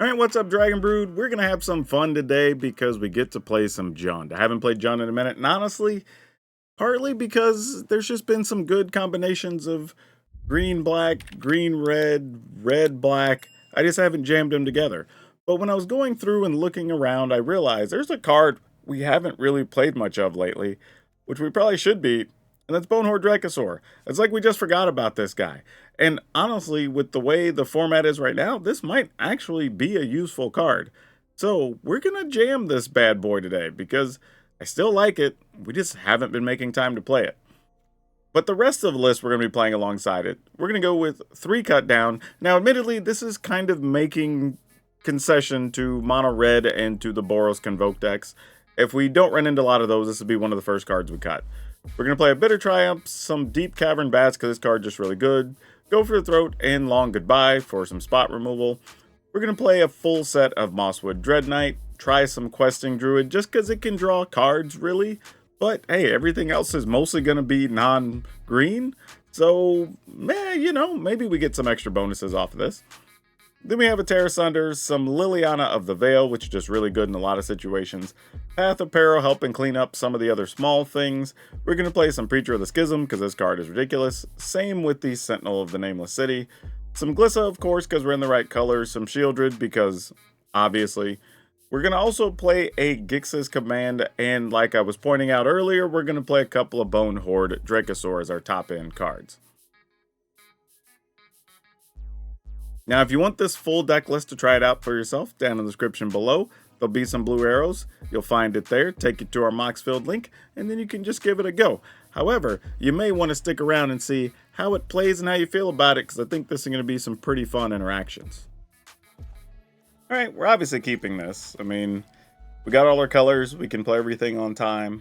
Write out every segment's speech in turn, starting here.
Alright, what's up, Dragon Brood? We're gonna have some fun today because we get to play some Jund. I haven't played Jund in a minute, and honestly, partly because there's just been some good combinations of green black, green red, red black. I just haven't jammed them together. But when I was going through and looking around, I realized there's a card we haven't really played much of lately, which we probably should beat, and that's Bonehoard Dracosaur. It's like we just forgot about this guy. And honestly, with the way the format is right now, this might actually be a useful card. So we're gonna jam this bad boy today because I still like it. We just haven't been making time to play it. But the rest of the list we're going to be playing alongside it. We're going to go with 3 cut down. Now, admittedly, this is kind of making concession to mono red and to the Boros Convoke decks. If we don't run into a lot of those, this would be one of the first cards we cut. We're going to play a Bitter Triumph, some Deep Cavern Bats because this card's just really good. Go for the Throat and Long Goodbye for some spot removal. We're going to play a full set of Mosswood Dread Knight. Try some Questing Druid just because it can draw cards, really. But hey, everything else is mostly going to be non-green. So, maybe we get some extra bonuses off of this. Then we have a Terra Sunder, some Liliana of the Veil, which is just really good in a lot of situations. Path of Peril helping clean up some of the other small things. We're going to play some Preacher of the Schism because this card is ridiculous. Same with the Sentinel of the Nameless City. Some Glissa, of course, because we're in the right colors. Some Shieldred because, obviously. We're going to also play a Gix's Command, and like I was pointing out earlier, we're going to play a couple of Bonehoard Dracosaur as our top-end cards. Now, if you want this full deck list to try it out for yourself, down in the description below, there'll be some blue arrows. You'll find it there, take you to our Moxfield link, and then you can just give it a go. However, you may want to stick around and see how it plays and how you feel about it, because I think this is going to be some pretty fun interactions. Alright, we're obviously keeping this. I mean, we got all our colors. We can play everything on time.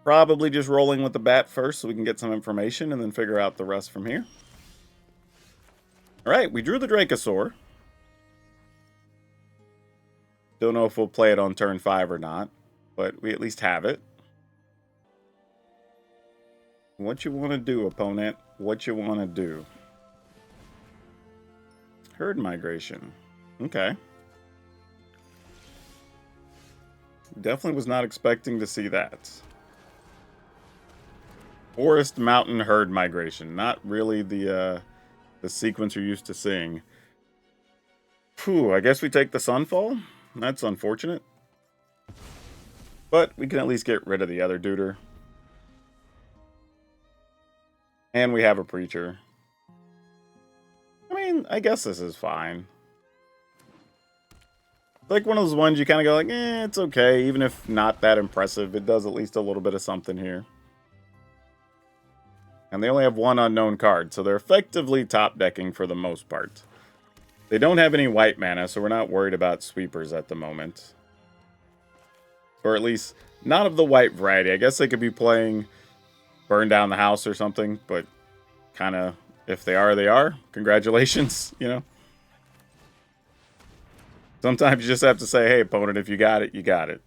Probably just rolling with the bat first so we can get some information and then figure out the rest from here. Alright, we drew the Dracosaur. Don't know if we'll play it on turn 5 or not, but we at least have it. What you want to do, opponent? What you want to do? Herd migration. Okay. Definitely was not expecting to see that. Forest mountain herd migration. Not really the sequence you're used to seeing. Phew, I guess we take the Sunfall. That's unfortunate. But we can at least get rid of the other duder. And we have a Preacher. I mean, I guess this is fine. Like one of those ones you kind of go like, it's okay. Even if not that impressive, it does at least a little bit of something here. And they only have one unknown card, so they're effectively top decking for the most part. They don't have any white mana, so we're not worried about sweepers at the moment. Or at least, not of the white variety. I guess they could be playing Burn Down the House or something, but kind of, if they are, they are. Congratulations, you know. Sometimes you just have to say, hey, opponent, if you got it, you got it.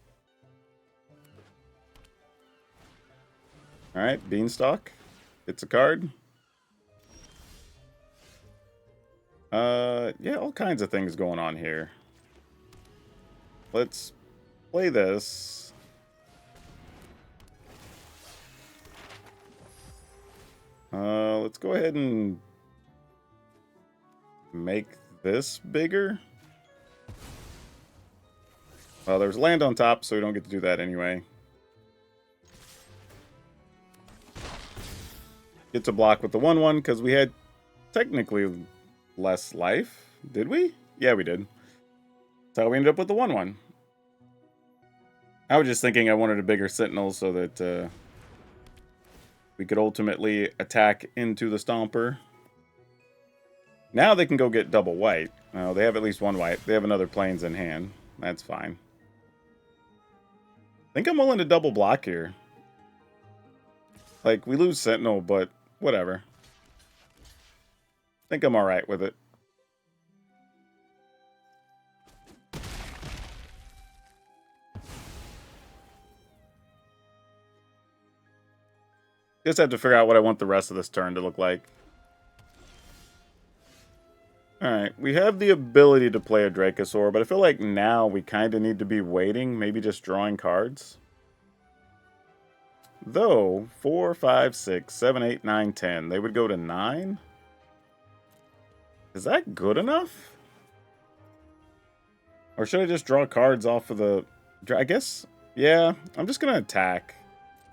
Alright, Beanstalk. It's a card. Yeah, all kinds of things going on here. Let's play this. Let's go ahead and make this bigger. Well, there's land on top, so we don't get to do that anyway. Get to block with the 1/1 because we had technically less life. Did we? Yeah, we did. That's how we ended up with the 1/1. I was just thinking I wanted a bigger Sentinel so that we could ultimately attack into the Stomper. Now they can go get double white. Oh, they have at least one white. They have another Plains in hand. That's fine. I think I'm willing to double block here. Like, we lose Sentinel, but whatever. I think I'm alright with it. Just have to figure out what I want the rest of this turn to look like. Alright, we have the ability to play a Dracosaur, but I feel like now we kind of need to be waiting, maybe just drawing cards. Though, 4, 5, 6, 7, 8, 9, 10, they would go to 9? Is that good enough? Or should I just draw cards off of the... I guess, yeah, I'm just going to attack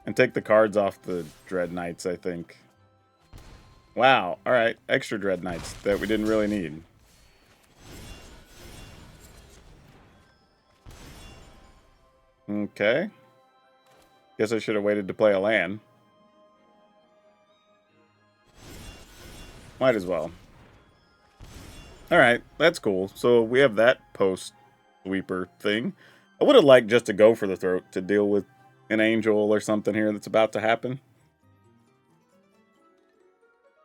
and take the cards off the Dread Knights, I think. Wow, alright, extra Dread Knights that we didn't really need. Okay. Guess I should have waited to play a land. Might as well. Alright, that's cool. So we have that post sweeper thing. I would have liked just to go for the throat to deal with an angel or something here that's about to happen.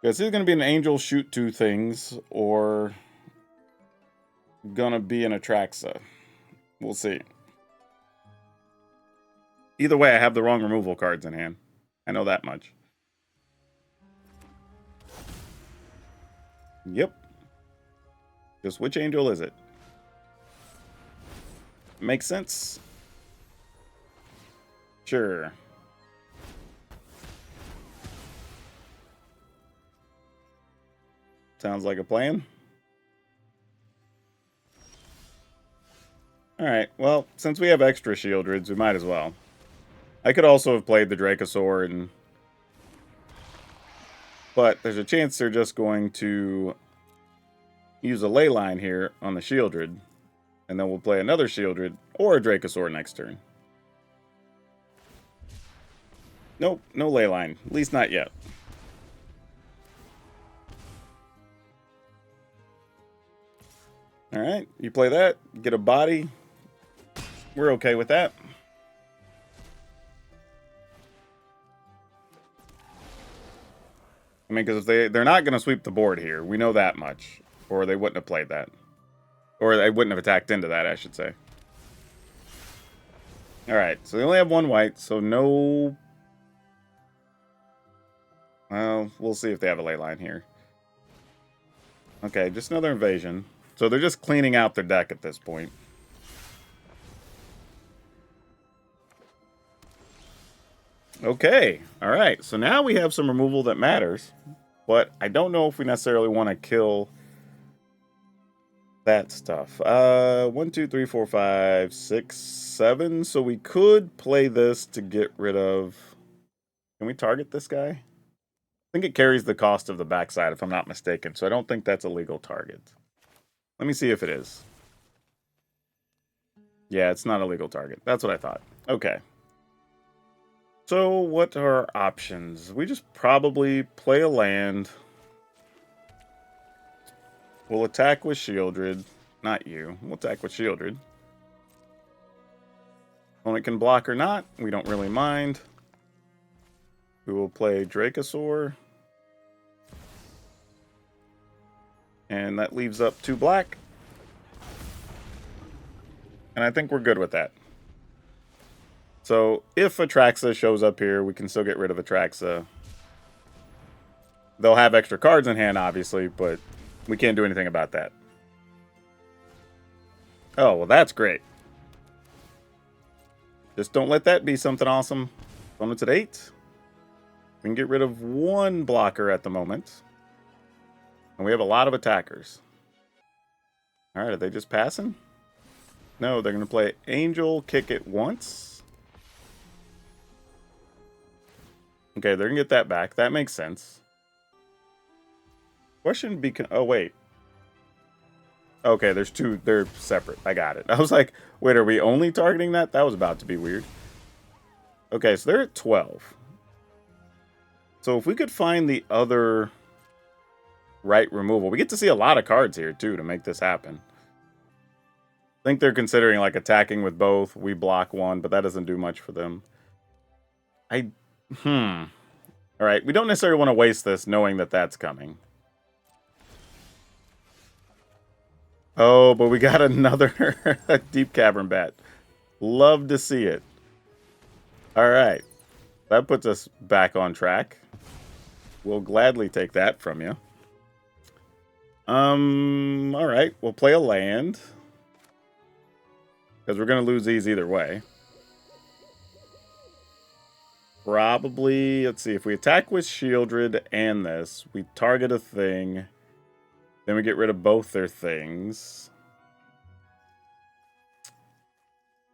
Because it's going to be an angel shoot 2 things, or gonna be an Atraxa. We'll see. Either way, I have the wrong removal cards in hand. I know that much. Yep. Just which angel is it? Makes sense? Sure. Sounds like a plan. Alright, well, since we have extra Shieldreds, we might as well. I could also have played the Dracosaur, and... but there's a chance they're just going to use a Leyline here on the Shieldred, and then we'll play another Shieldred or a Dracosaur next turn. Nope, no Leyline. At least not yet. Alright, you play that, get a body. We're okay with that. I mean, because if they're not going to sweep the board here. We know that much. Or they wouldn't have played that. Or they wouldn't have attacked into that, I should say. Alright, so they only have 1 white, so no... well, we'll see if they have a Leyline here. Okay, just another invasion. So they're just cleaning out their deck at this point. Okay, alright, so now we have some removal that matters. But I don't know if we necessarily want to kill that stuff. 1, 2, 3, 4, 5, 6, 7. So we could play this to get rid of... can we target this guy? I think it carries the cost of the backside, if I'm not mistaken. So I don't think that's a legal target. Let me see if it is. Yeah, it's not a legal target. That's what I thought. Okay. So what are our options? We just probably play a land. We'll attack with Shieldred. Not you. We'll attack with Shieldred. Opponent can block or not. We don't really mind. We will play Dracosaur. And that leaves up 2 black. And I think we're good with that. So if Atraxa shows up here, we can still get rid of Atraxa. They'll have extra cards in hand, obviously, but we can't do anything about that. Oh, well, that's great. Just don't let that be something awesome. Opponent's at 8. We can get rid of 1 blocker at the moment. And we have a lot of attackers. Alright, are they just passing? No, they're going to play Angel, kick it once. Okay, they're going to get that back. That makes sense. Question becomes... oh, wait. Okay, there's 2. They're separate. I got it. I was like, wait, are we only targeting that? That was about to be weird. Okay, so they're at 12. So if we could find the other right removal... we get to see a lot of cards here, too, to make this happen. I think they're considering, like, attacking with both. We block 1, but that doesn't do much for them. Alright, we don't necessarily want to waste this knowing that that's coming. Oh, but we got another Deep Cavern Bat. Love to see it. Alright. That puts us back on track. We'll gladly take that from you. All right, we'll play a land. Because we're going to lose these either way. Probably, let's see, if we attack with Shieldred and this, we target a thing, then we get rid of both their things.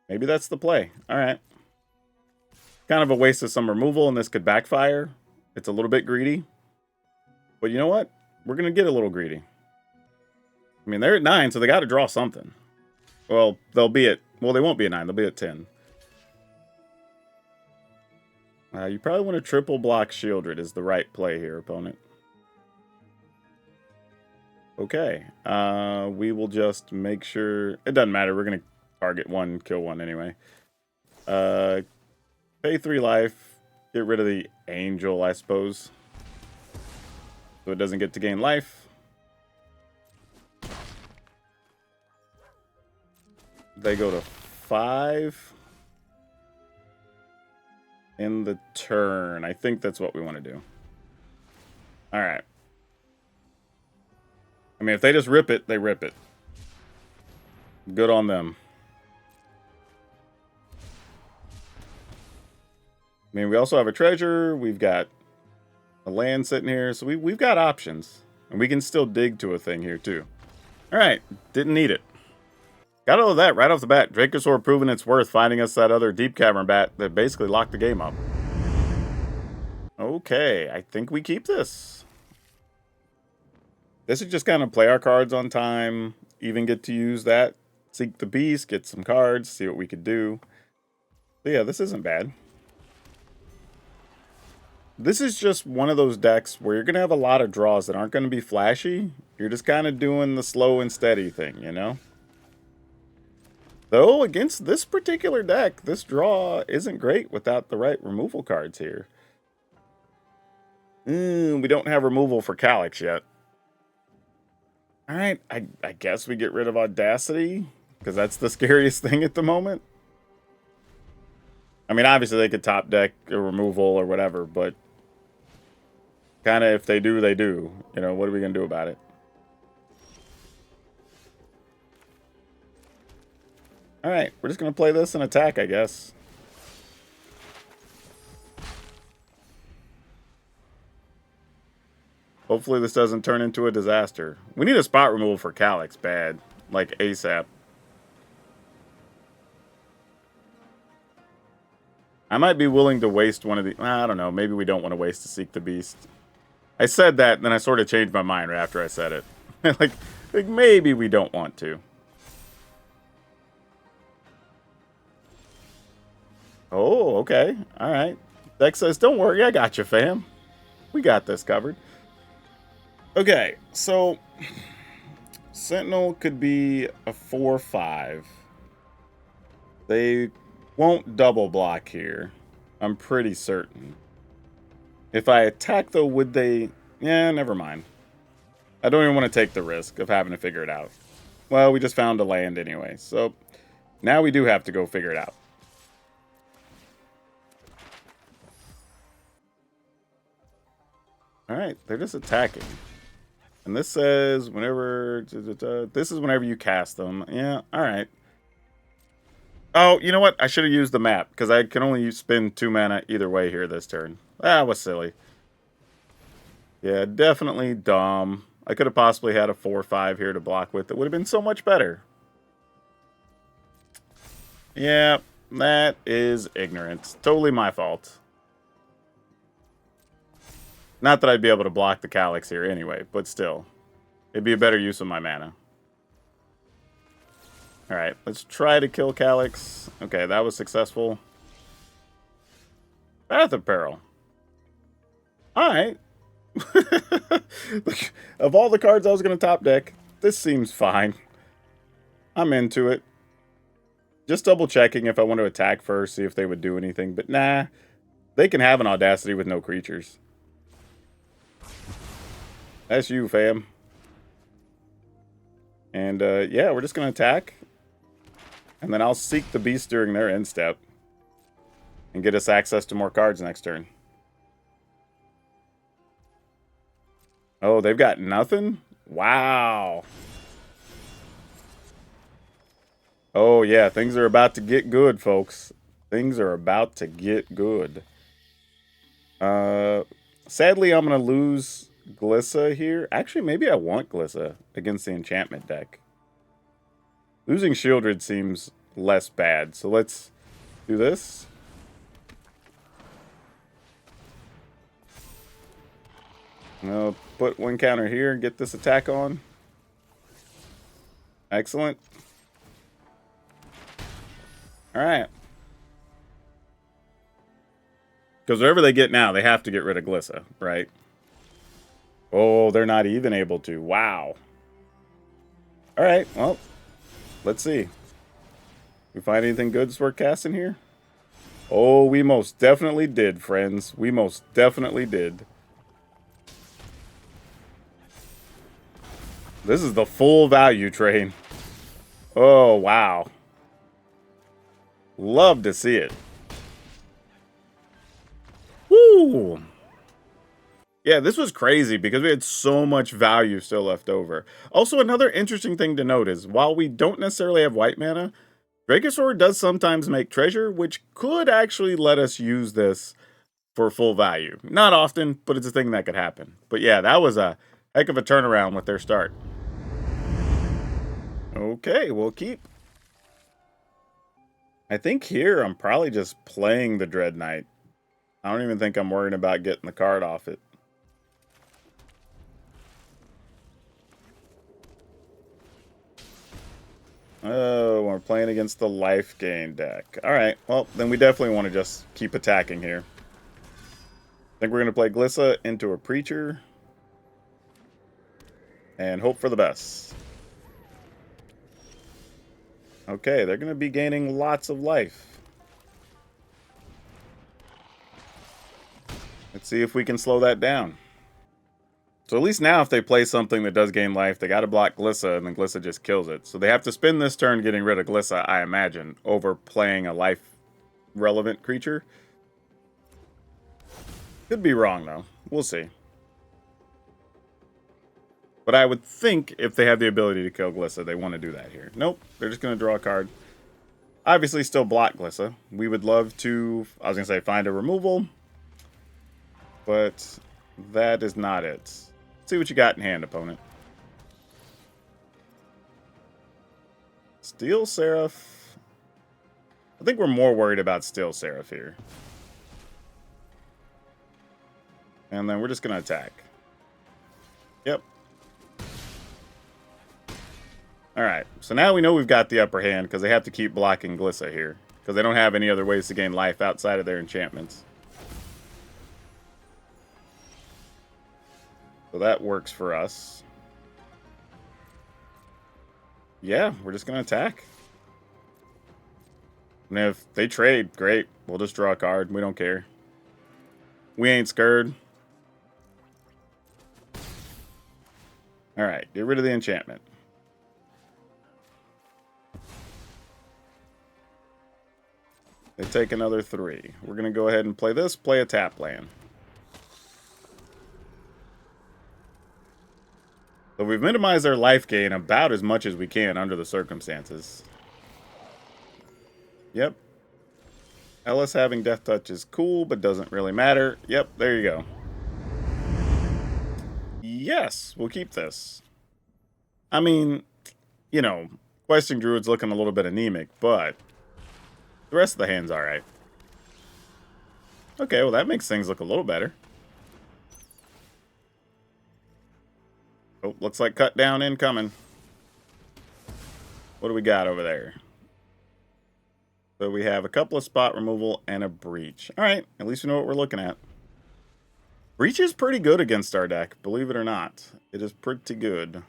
Maybe that's the play. All right. Kind of a waste of some removal, and this could backfire. It's a little bit greedy. But you know what? We're going to get a little greedy. I mean, they're at 9, so they got to draw something. Well, they'll be at... Well, they won't be at 9. They'll be at 10. You probably want to triple block Shieldred is the right play here, opponent. Okay. We will just make sure... It doesn't matter. We're going to target one, kill one anyway. Pay 3 life. Get rid of the Angel, I suppose. So it doesn't get to gain life. They go to 5 in the turn. I think that's what we want to do. All right. I mean, if they just rip it, they rip it. Good on them. I mean, we also have a treasure. We've got a land sitting here. So we've got options. And we can still dig to a thing here, too. All right. Didn't need it. Got all of that right off the bat. Dracosaur proving its worth, finding us that other deep cavern bat that basically locked the game up. Okay, I think we keep this. This is just kind of play our cards on time, even get to use that. Seek the Beast, get some cards, see what we could do. But yeah, this isn't bad. This is just one of those decks where you're going to have a lot of draws that aren't going to be flashy. You're just kind of doing the slow and steady thing, you know? Though, against this particular deck, this draw isn't great without the right removal cards here. We don't have removal for Calyx yet. Alright, I guess we get rid of Audacity, because that's the scariest thing at the moment. I mean, obviously they could top deck a removal or whatever, but kind of if they do, they do. You know, what are we going to do about it? Alright, we're just going to play this and attack, I guess. Hopefully this doesn't turn into a disaster. We need a spot removal for Calyx, bad. Like, ASAP. I might be willing to waste one of the... I don't know, maybe we don't want to waste to Seek the Beast. I said that, and then I sort of changed my mind right after I said it. like maybe we don't want to. Oh, okay. All right. Deck says, don't worry, I got you, fam. We got this covered. Okay, so Sentinel could be a 4/5. They won't double block here. I'm pretty certain. If I attack, though, would they... Yeah, never mind. I don't even want to take the risk of having to figure it out. Well, we just found a land anyway, so now we do have to go figure it out. Alright, they're just attacking. And this says whenever... This is whenever you cast them. Yeah, alright. Oh, you know what? I should have used the map, because I can only spend 2 mana either way here this turn. That was silly. Yeah, definitely dumb. I could have possibly had a 4/5 here to block with. It would have been so much better. Yeah, that is ignorance. Totally my fault. Not that I'd be able to block the Calyx here anyway, but still. It'd be a better use of my mana. Alright, let's try to kill Calyx. Okay, that was successful. Path of Peril. Alright. Of all the cards I was going to top deck, this seems fine. I'm into it. Just double checking if I want to attack first, see if they would do anything. But nah, they can have an Audacity with no creatures. That's you, fam. And yeah, we're just going to attack. And then I'll Seek the Beast during their end step. And get us access to more cards next turn. Oh, they've got nothing? Wow. Oh, yeah. Things are about to get good, folks. Things are about to get good. Sadly, I'm going to lose Glissa here. Actually, maybe I want Glissa against the enchantment deck. Losing Shieldred seems less bad. So let's do this. I'll put one counter here and get this attack on. Excellent. Alright. Because whatever they get now, they have to get rid of Glissa, right? Oh, they're not even able to. Wow. Alright, well, let's see. We find anything good that's worth casting here? Oh, we most definitely did, friends. We most definitely did. This is the full value train. Oh, wow. Love to see it. Woo! Yeah, this was crazy because we had so much value still left over. Also, another interesting thing to note is, while we don't necessarily have white mana, Dracosaur does sometimes make treasure, which could actually let us use this for full value. Not often, but it's a thing that could happen. But yeah, that was a heck of a turnaround with their start. Okay, we'll keep. I think here I'm probably just playing the Dread Knight. I don't even think I'm worrying about getting the card off it. Oh, we're playing against the life gain deck. Alright, well, then we definitely want to just keep attacking here. I think we're going to play Glissa into a Preacher. And hope for the best. Okay, they're going to be gaining lots of life. Let's see if we can slow that down. So at least now if they play something that does gain life, they got to block Glissa, and then Glissa just kills it. So they have to spend this turn getting rid of Glissa, I imagine, over playing a life-relevant creature. Could be wrong, though. We'll see. But I would think if they have the ability to kill Glissa, they want to do that here. Nope, they're just going to draw a card. Obviously still block Glissa. We would love to, I was going to say, find a removal. But that is not it. Let's see what you got in hand, opponent. Steel Seraph. I think we're more worried about Steel Seraph here. And then we're just going to attack. Yep. Alright, so now we know we've got the upper hand because they have to keep blocking Glissa here. Because they don't have any other ways to gain life outside of their enchantments. So that works for us. Yeah, we're just going to attack. And if they trade, great. We'll just draw a card. We don't care. We ain't scared. Alright, get rid of the enchantment. They take another 3. We're going to go ahead and play this, play a tap land. So we've minimized their life gain about as much as we can under the circumstances. Yep. Ellis having Death Touch is cool, but doesn't really matter. Yep, there you go. Yes, we'll keep this. I mean, you know, Questing Druid's looking a little bit anemic, but the rest of the hand's alright. Okay, well that makes things look a little better. Oh, looks like cut down incoming. What do we got over there? So we have a couple of spot removal and a breach. Alright, at least we know what we're looking at. Breach is pretty good against our deck, believe it or not. It is pretty good.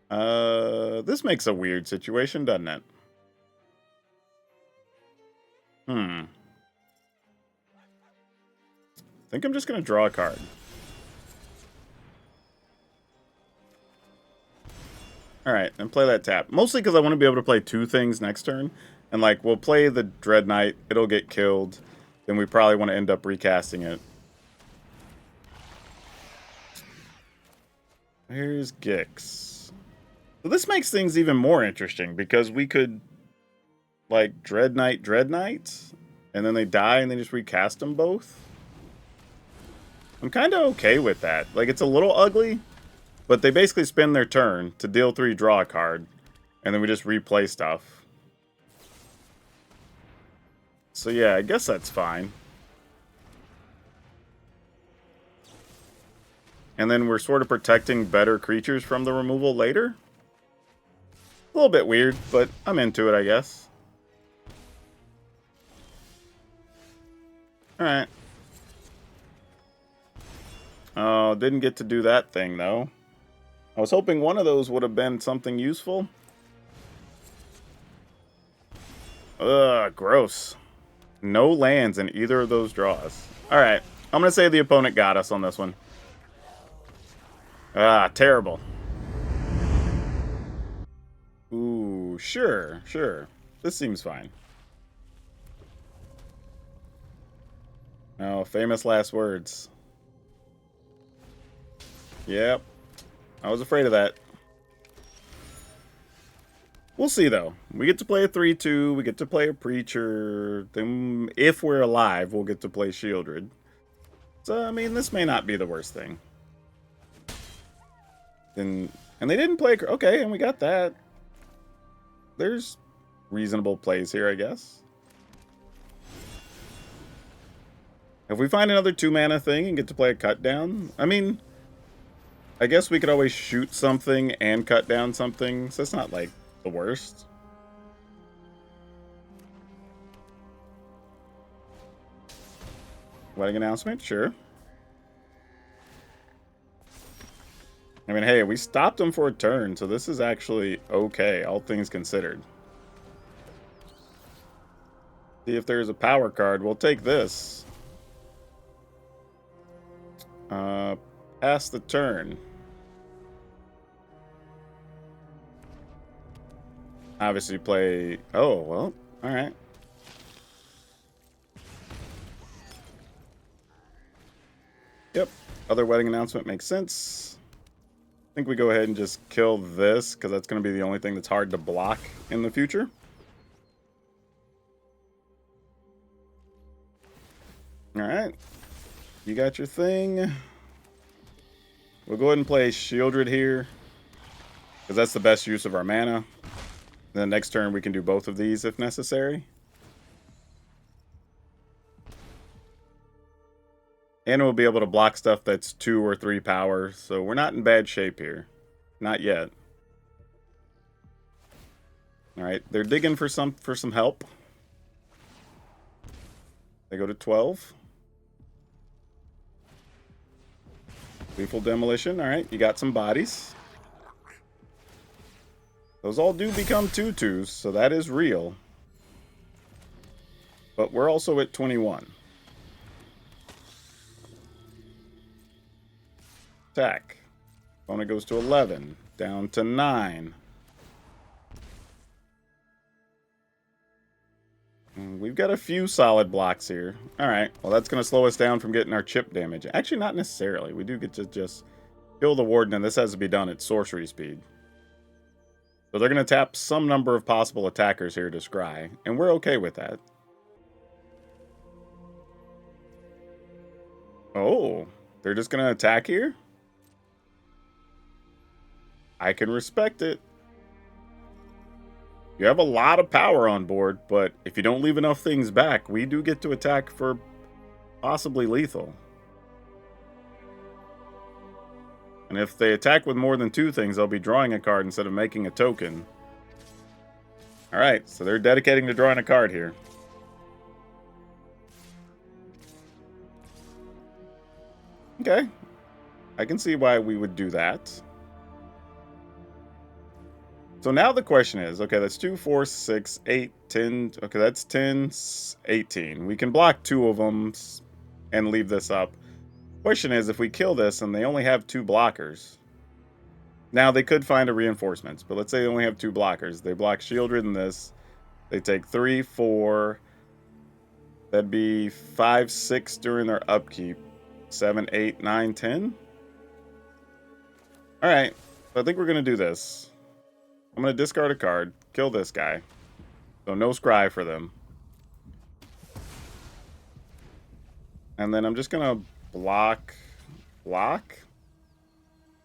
This makes a weird situation, doesn't it? I think I'm just going to draw a card. Alright, and play that tap. Mostly because I want to be able to play 2 things next turn. And, like, we'll play the Dread Knight. It'll get killed. Then we probably want to end up recasting it. Here's Gix. So this makes things even more interesting because we could like Dread Knight, and then they die and they just recast them both. I'm kind of okay with that. Like, it's a little ugly, but they basically spend their turn to deal 3, draw a card, and then we just replay stuff. So yeah, I guess that's fine. And then we're sort of protecting better creatures from the removal later. A little bit weird, but I'm into it, I guess. Alright. Oh, didn't get to do that thing, though. I was hoping one of those would have been something useful. Ugh, gross. No lands in either of those draws. Alright, I'm going to say the opponent got us on this one. Ah, terrible. Ooh, sure. This seems fine. Oh, famous last words. Yep. I was afraid of that. We'll see, though. We get to play a 3-2. We get to play a Preacher. Then, if we're alive, we'll get to play Shieldred. So, I mean, this may not be the worst thing. And they didn't play... Okay, and we got that. There's reasonable plays here, I guess. If we find another 2-mana thing and get to play a cut down, I mean, I guess we could always shoot something and cut down something, so it's not, like, the worst. Wedding announcement? Sure. I mean, hey, we stopped him for a turn, so this is actually okay, all things considered. See if there's a power card. We'll take this. Pass the turn. Obviously play... Oh, well, alright. Yep, other wedding announcement makes sense. I think we go ahead and just kill this, because that's going to be the only thing that's hard to block in the future. Alright. You got your thing. We'll go ahead and play Shieldred here, because that's the best use of our mana. Then next turn we can do both of these if necessary. And we'll be able to block stuff that's 2 or 3 power, so we're not in bad shape here. Not yet. Alright, they're digging for some help. They go to 12. Lethal Demolition, alright, you got some bodies. Those all do become 2/2s, so that is real. But we're also at 21. Attack. Opponent goes to 11. Down to 9. And we've got a few solid blocks here. Alright, well that's going to slow us down from getting our chip damage. Actually, not necessarily. We do get to just kill the Warden, and this has to be done at sorcery speed. So they're going to tap some number of possible attackers here to scry, and we're okay with that. Oh, they're just going to attack here? I can respect it. You have a lot of power on board, but if you don't leave enough things back, we do get to attack for possibly lethal. And if they attack with more than 2 things, they'll be drawing a card instead of making a token. Alright, so they're dedicating to drawing a card here. Okay. I can see why we would do that. So now the question is, okay, that's 2, 4, 6, 8, 10. Okay, that's 10, 18. We can block 2 of them and leave this up. Question is, if we kill this and they only have 2 blockers. Now, they could find a reinforcements, but let's say they only have 2 blockers. They block Shieldred and this. They take 3, 4. That'd be 5, 6 during their upkeep. 7, 8, 9, 10. Alright, so I think we're going to do this. I'm going to discard a card, kill this guy. So no scry for them. And then I'm just going to block,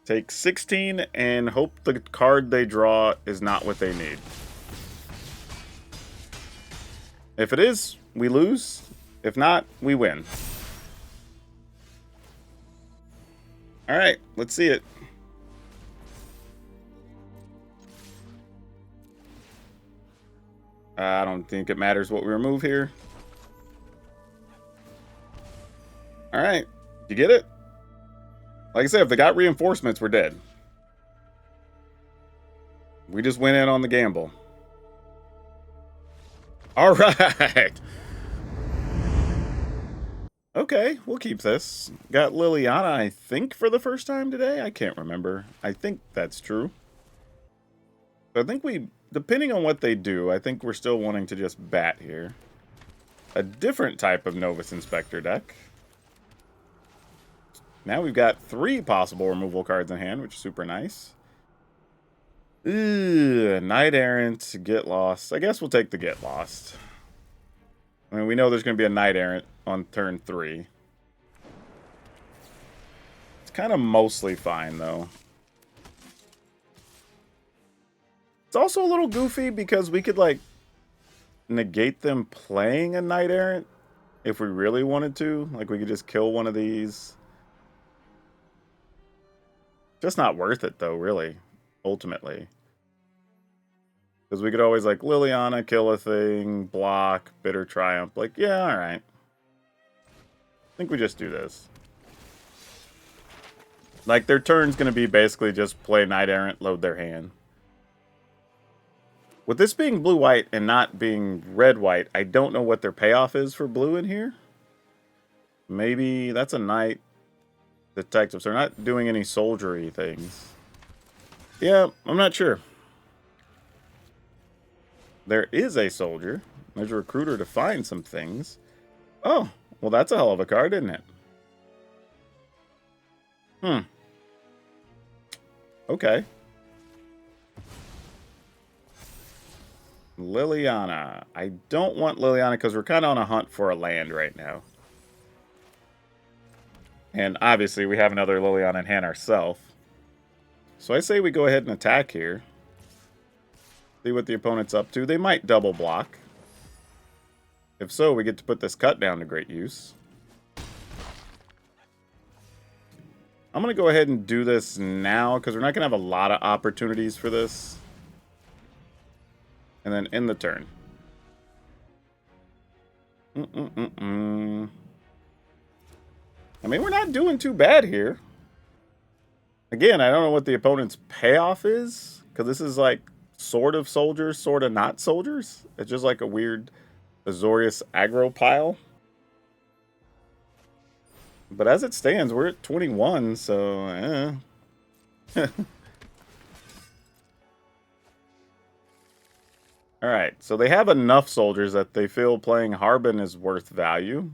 take 16 and hope the card they draw is not what they need. If it is, we lose. If not, we win. Alright, let's see it. I don't think it matters what we remove here. Alright, you get it? Like I said, if they got reinforcements, we're dead. We just went in on the gamble. Alright! Okay, we'll keep this. Got Liliana, I think, for the first time today? I can't remember. I think that's true. I think we, depending on what they do, I think we're still wanting to just bat here. A different type of Novus Inspector deck. Now we've got 3 possible removal cards in hand, which is super nice. Knight Errant, Get Lost. I guess we'll take the Get Lost. I mean, we know there's going to be a Knight Errant on turn 3. It's kind of mostly fine, though. It's also a little goofy because we could, like, negate them playing a Knight Errant if we really wanted to. Like, we could just kill one of these. Just not worth it, though, really, ultimately. Because we could always, like, Liliana, kill a thing, block, Bitter Triumph. Like, yeah, alright. I think we just do this. Like, their turn's going to be basically just play Knight Errant, load their hand. With this being blue-white and not being red-white, I don't know what their payoff is for blue in here. Maybe that's a knight detective, so they're not doing any soldiery things. Yeah, I'm not sure. There is a soldier. There's a recruiter to find some things. Oh, well, that's a hell of a card, isn't it? Okay. Liliana. I don't want Liliana because we're kind of on a hunt for a land right now. And obviously we have another Liliana in hand ourselves. So I say we go ahead and attack here. See what the opponent's up to. They might double block. If so, we get to put this cut down to great use. I'm going to go ahead and do this now because we're not going to have a lot of opportunities for this. And then end the turn. I mean, we're not doing too bad here. Again, I don't know what the opponent's payoff is. Because this is like sort of soldiers, sort of not soldiers. It's just like a weird Azorius aggro pile. But as it stands, we're at 21, so Alright, so they have enough soldiers that they feel playing Harbin is worth value.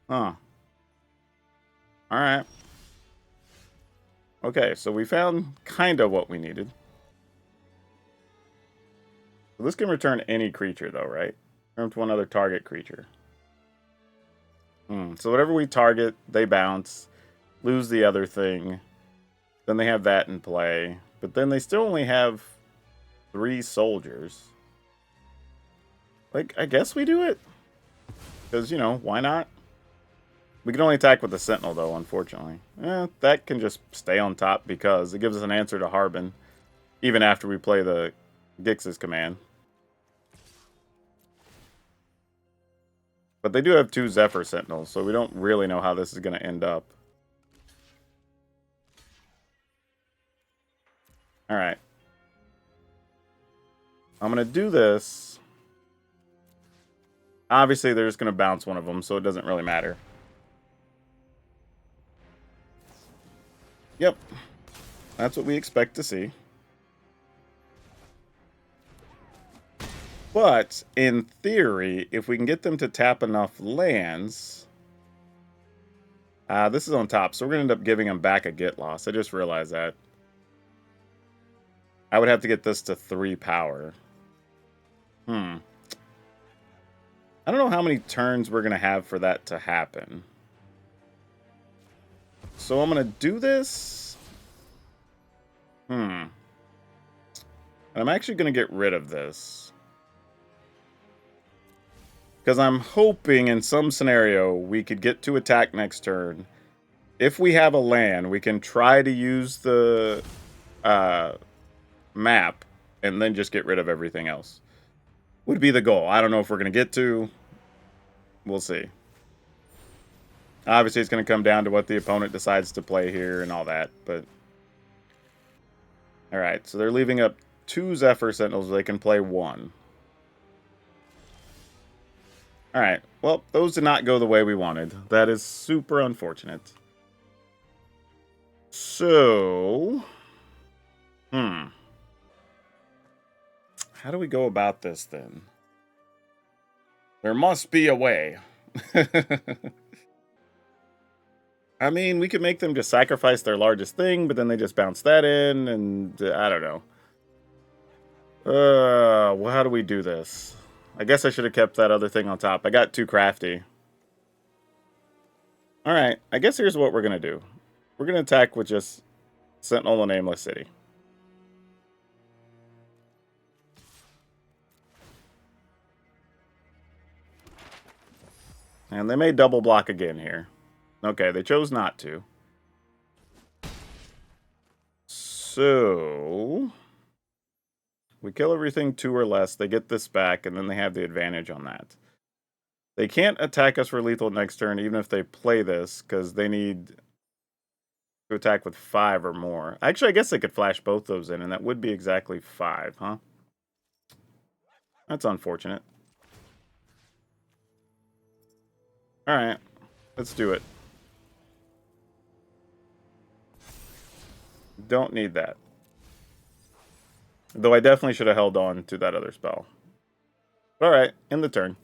Huh. Alright. Okay, so we found kind of what we needed. So this can return any creature, though, right? Turn to one other target creature. So whatever we target, they bounce, lose the other thing. Then they have that in play. But then they still only have 3 soldiers. Like, I guess we do it. Because, you know, why not? We can only attack with the Sentinel, though, unfortunately. That can just stay on top because it gives us an answer to Harbin. Even after we play the Gix's command. But they do have 2 Zephyr Sentinels, so we don't really know how this is going to end up. Alright. I'm going to do this. Obviously, they're just going to bounce one of them, so it doesn't really matter. Yep. That's what we expect to see. But, in theory, if we can get them to tap enough lands, This is on top, so we're going to end up giving him back a get loss. I just realized that. I would have to get this to 3 power. I don't know how many turns we're going to have for that to happen. So I'm going to do this. And I'm actually going to get rid of this. Because I'm hoping in some scenario we could get to attack next turn. If we have a land, we can try to use the map and then just get rid of everything else. Would be the goal. I don't know if we're going to get to. We'll see. Obviously, it's going to come down to what the opponent decides to play here and all that. But all right, so they're leaving up 2 Zephyr Sentinels. They can play 1. All right. Well, those did not go the way we wanted. That is super unfortunate. So, how do we go about this then? There must be a way. I mean, we could make them just sacrifice their largest thing, but then they just bounce that in, and I don't know. Well, how do we do this? I guess I should have kept that other thing on top. I got too crafty. Alright, I guess here's what we're going to do. We're going to attack with just Sentinel the Nameless City. And they may double block again here. Okay, they chose not to. So we kill everything 2 or less, they get this back, and then they have the advantage on that. They can't attack us for lethal next turn, even if they play this, because they need to attack with 5 or more. Actually, I guess they could flash both those in, and that would be exactly 5, huh? That's unfortunate. Alright, let's do it. Don't need that. Though I definitely should have held on to that other spell. Alright, end the turn.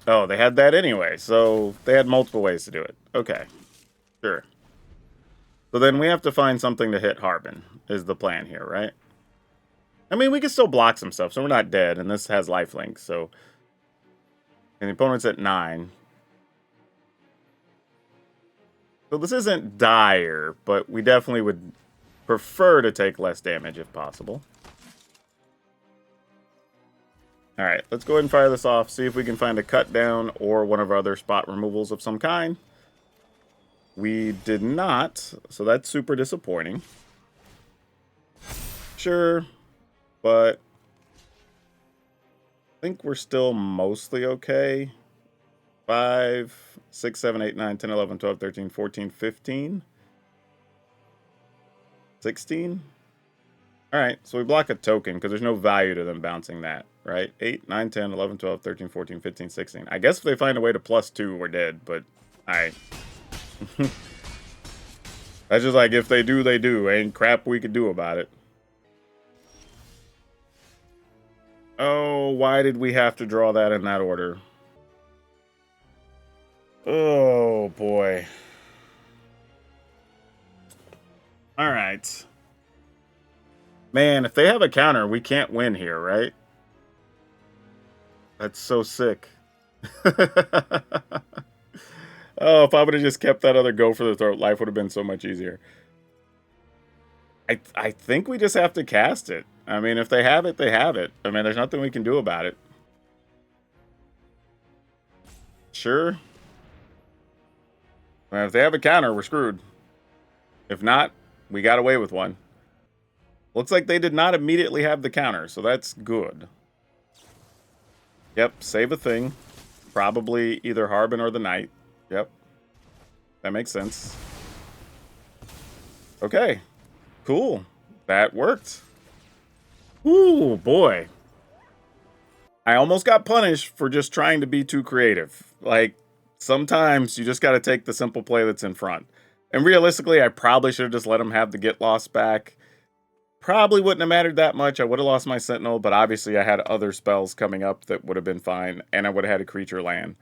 Oh, they had that anyway, so they had multiple ways to do it. Okay, sure. So then we have to find something to hit Harbin, is the plan here, right? I mean, we can still block some stuff, so we're not dead, and this has lifelink, so... And the opponent's at 9. So this isn't dire, but we definitely would prefer to take less damage if possible. Alright, let's go ahead and fire this off, see if we can find a cut down or one of our other spot removals of some kind. We did not, so that's super disappointing. Sure, but I think we're still mostly okay. 5, 6, 7, 8, 9, 10, 11, 12, 13, 14, 15. 16. Alright, so we block a token because there's no value to them bouncing that, right? 8, 9, 10, 11, 12, 13, 14, 15, 16. I guess if they find a way to +2, we're dead, but alright. That's just like, if they do, they do. Ain't crap we could do about it. Oh, why did we have to draw that in that order? Oh, boy. Alright. Man, if they have a counter, we can't win here, right? That's so sick. Oh, if I would have just kept that other go for the throat, life would have been so much easier. I think we just have to cast it. I mean, if they have it, they have it. I mean, there's nothing we can do about it. Sure. Well, if they have a counter, we're screwed. If not, we got away with one. Looks like they did not immediately have the counter, so that's good. Yep, save a thing. Probably either Harbin or the Knight. Yep. That makes sense. Okay. Cool. That worked. Ooh, boy. I almost got punished for just trying to be too creative. Like, sometimes you just got to take the simple play that's in front. And realistically, I probably should have just let him have the get lost back. Probably wouldn't have mattered that much. I would have lost my Sentinel, but obviously I had other spells coming up that would have been fine, and I would have had a creature land.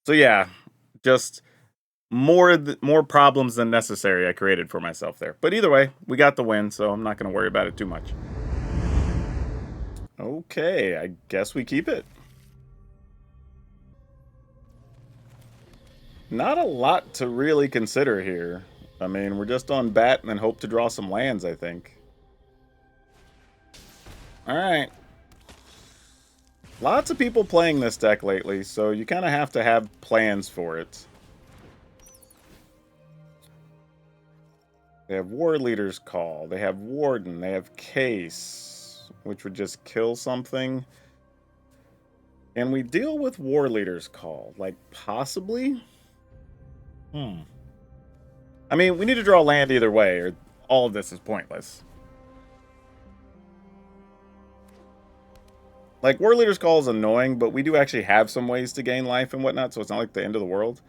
So yeah, just more problems than necessary I created for myself there. But either way, we got the win, so I'm not going to worry about it too much. Okay, I guess we keep it. Not a lot to really consider here. I mean, we're just on bat and then hope to draw some lands, I think. Alright. Lots of people playing this deck lately, so you kind of have to have plans for it. They have War Leader's Call. They have Warden. They have Case, which would just kill something. And we deal with War Leader's Call. Like, possibly? I mean, we need to draw land either way, or all of this is pointless. Like, War Leader's Call is annoying, but we do actually have some ways to gain life and whatnot, so it's not like the end of the world.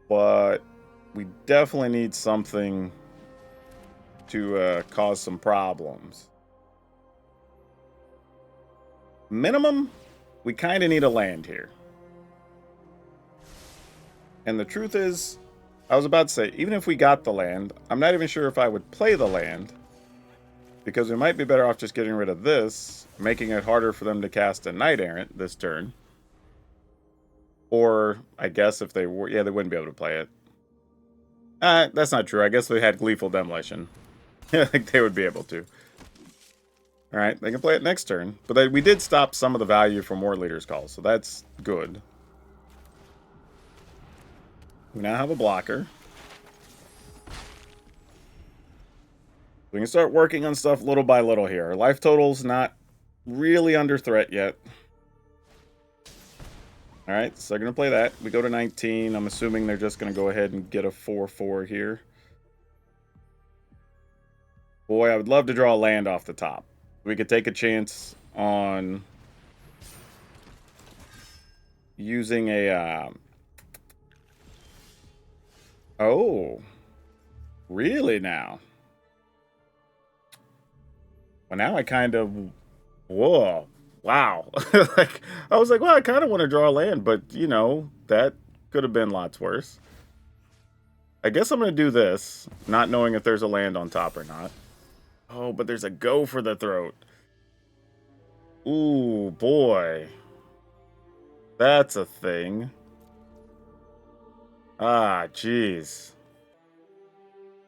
But we definitely need something to cause some problems. Minimum, we kind of need a land here. And the truth is, I was about to say, even if we got the land, I'm not even sure if I would play the land. Because we might be better off just getting rid of this, making it harder for them to cast a Knight Errant this turn. Or, I guess if they were, yeah, they wouldn't be able to play it. That's not true. I guess they had Gleeful Demolition. I think they would be able to. Alright, they can play it next turn. But we did stop some of the value from War Leader's Call, so that's good. We now have a blocker. We can start working on stuff little by little here. Our life total's not really under threat yet. Alright, so they're going to play that. We go to 19. I'm assuming they're just going to go ahead and get a 4-4 here. Boy, I would love to draw a land off the top. We could take a chance on using a... Oh. Really now? Well, now I kind of... Whoa. Wow. Like, I was like, well, I kind of want to draw a land, but, you know, that could have been lots worse. I guess I'm going to do this, not knowing if there's a land on top or not. Oh, but there's a Go for the Throat. Ooh, boy. That's a thing. Ah, jeez.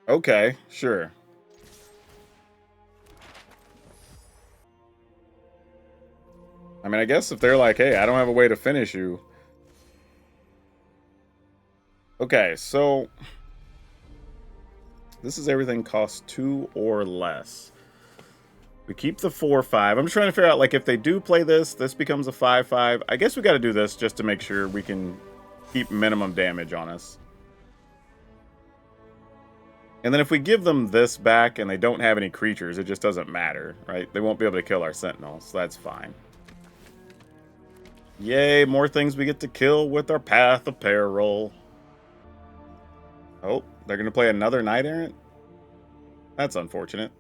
Okay, sure. I mean, I guess if they're like, hey, I don't have a way to finish you. Okay, so... This is everything costs 2 or less. We keep the 4-5. I'm just trying to figure out, like, if they do play this, this becomes a 5-5. I guess we got to do this just to make sure we can keep minimum damage on us. And then if we give them this back and they don't have any creatures, it just doesn't matter, right? They won't be able to kill our Sentinel, so that's fine. Yay, more things we get to kill with our Path of Peril. Oh, they're going to play another Knight Errant? That's unfortunate.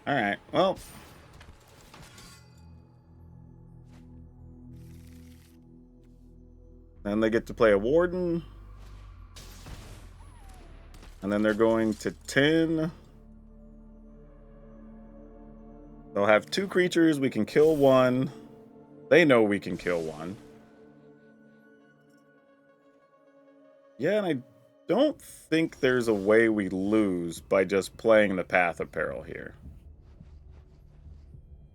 Alright, well. Then they get to play a Warden. And then they're going to 10. They'll have 2 creatures. We can kill 1. They know we can kill 1. Yeah, and I don't think there's a way we lose by just playing the Path of Peril here.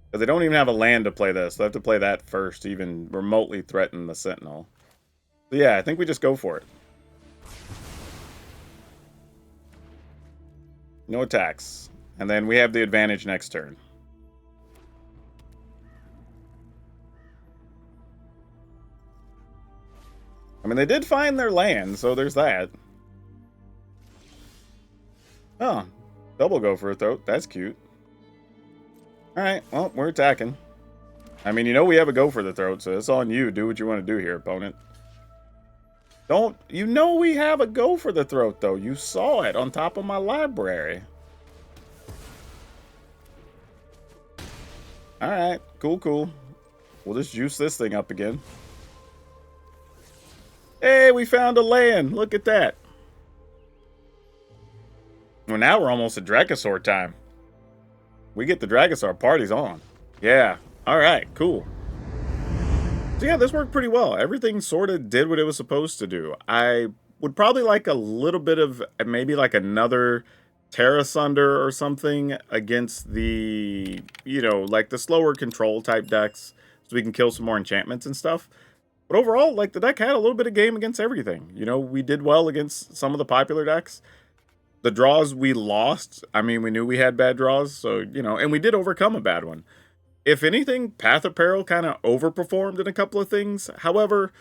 Because they don't even have a land to play this. They have to play that first to even remotely threaten the Sentinel. So yeah, I think we just go for it. No attacks. And then we have the advantage next turn. I mean, they did find their land, so there's that. Oh, double Go for a Throat. That's cute. Alright, well, we're attacking. I mean, you know we have a Go for the Throat, so it's on you. Do what you want to do here, opponent. Don't... You know we have a Go for the Throat, though. You saw it on top of my library. Alright, cool, cool. We'll just juice this thing up again. Hey, we found a land. Look at that. Well, now we're almost at Dracosaur time. We get the Dracosaur, party's on. Yeah. All right, cool. So yeah, this worked pretty well. Everything sort of did what it was supposed to do. I would probably like a little bit of maybe like another Terra Sunder or something against the, like the slower control type decks so we can kill some more enchantments and stuff. But overall, like the deck had a little bit of game against everything. We did well against some of the popular decks. The draws we lost, I mean, we knew we had bad draws, so, and we did overcome a bad one. If anything, Path of Peril kind of overperformed in a couple of things. However,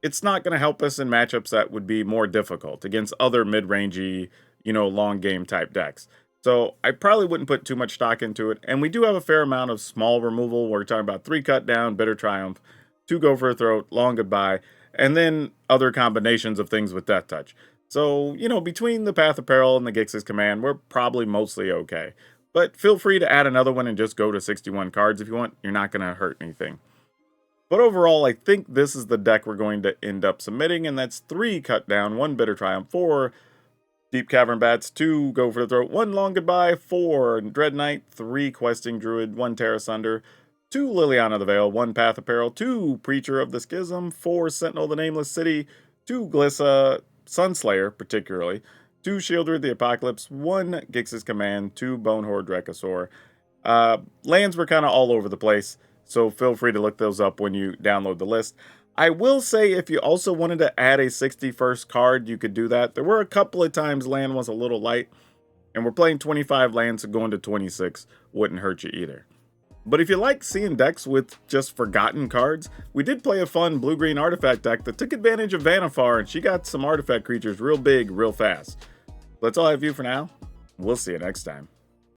it's not going to help us in matchups that would be more difficult against other mid-rangey, long game type decks. So I probably wouldn't put too much stock into it. And we do have a fair amount of small removal. We're talking about 3 cut down, Bitter Triumph, 2 Go for a Throat, Long Goodbye, and then other combinations of things with Death Touch. So, between the Path of Peril and the Gix's Command, we're probably mostly okay. But feel free to add another one and just go to 61 cards if you want. You're not going to hurt anything. But overall, I think this is the deck we're going to end up submitting, and that's 3 Cut Down, 1 Bitter Triumph, 4 Deep Cavern Bats, 2 Go for the Throat, 1 Long Goodbye, 4 Dread Knight, 3 Questing Druid, 1 Terra Sunder, 2 Liliana the Veil, 1 Path of Peril, 2 Preacher of the Schism, 4 Sentinel of the Nameless City, 2 Glissa, Sunslayer particularly, 2 Shielder of the Apocalypse, 1 Gix's Command, 2 Bonehoard Dracosaur. Lands were kind of all over the place, so feel free to look those up when you download the list. I will say if you also wanted to add a 61st card, you could do that. There were a couple of times land was a little light, and we're playing 25 lands, so going to 26 wouldn't hurt you either. But if you like seeing decks with just forgotten cards, we did play a fun blue-green artifact deck that took advantage of Vannifar, and she got some artifact creatures real big, real fast. That's all I have for you for now. We'll see you next time.